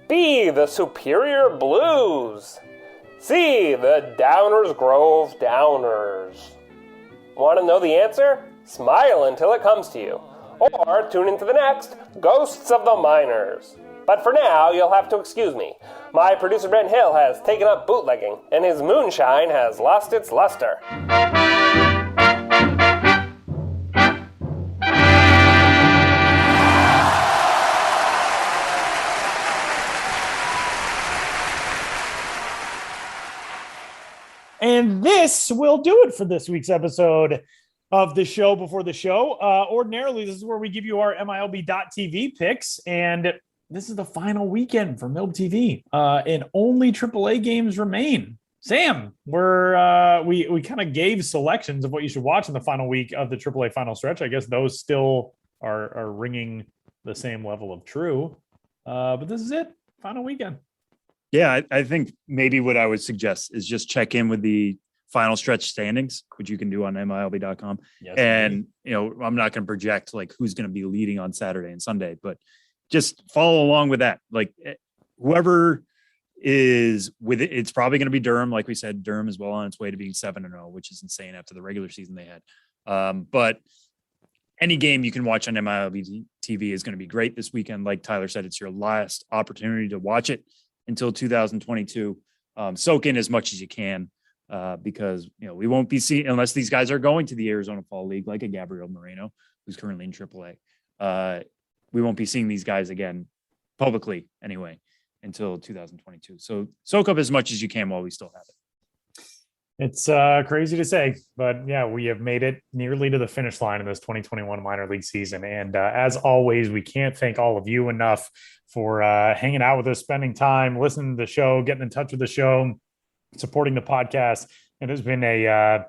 B, the Superior Blues. C, the Downers Grove Downers. Want to know the answer? Smile until it comes to you. Or tune into the next Ghosts of the Minors. But for now, you'll have to excuse me. My producer Brent Hill has taken up bootlegging, and his moonshine has lost its luster. And this will do it for this week's episode of the show before the show. Ordinarily, this is where we give you our MiLB.TV picks, and this is the final weekend for MiLB TV, and only AAA games remain. Sam, we kind of gave selections of what you should watch in the final week of the AAA final stretch. I guess those still are ringing the same level of true, but this is it, final weekend. Yeah, I think maybe what I would suggest is just check in with the final stretch standings, which you can do on MiLB.com. Yes, and, I'm not going to project like who's going to be leading on Saturday and Sunday, but just follow along with that. Like whoever is with it, it's probably going to be Durham. Like we said, Durham is well on its way to being 7-0, which is insane after the regular season they had. But any game you can watch on MiLB TV is going to be great this weekend. Like Tyler said, it's your last opportunity to watch it until 2022. Soak in as much as you can because, we won't be seeing, unless these guys are going to the Arizona Fall League, like a Gabriel Moreno, who's currently in AAA. We won't be seeing these guys again publicly anyway until 2022. So soak up as much as you can while we still have it. It's crazy to say, but yeah, we have made it nearly to the finish line in this 2021 minor league season. And as always, we can't thank all of you enough for hanging out with us, spending time, listening to the show, getting in touch with the show, supporting the podcast. It has been a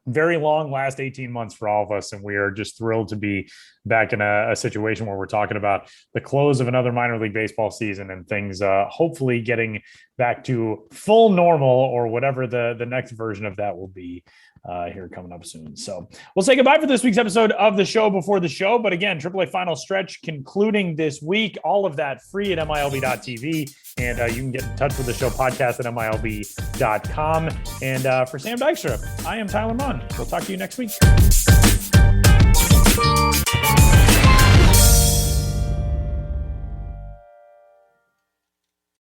very long last 18 months for all of us. And we are just thrilled to be back in a situation where we're talking about the close of another minor league baseball season and things hopefully getting back to full normal or whatever the next version of that will be here coming up soon. So we'll say goodbye for this week's episode of the show before the show. But again, AAA final stretch concluding this week, all of that free at MiLB.TV. And you can get in touch with the show podcast at MiLB.com. And for Sam Dykstra, I am Tyler Munn. We'll talk to you next week.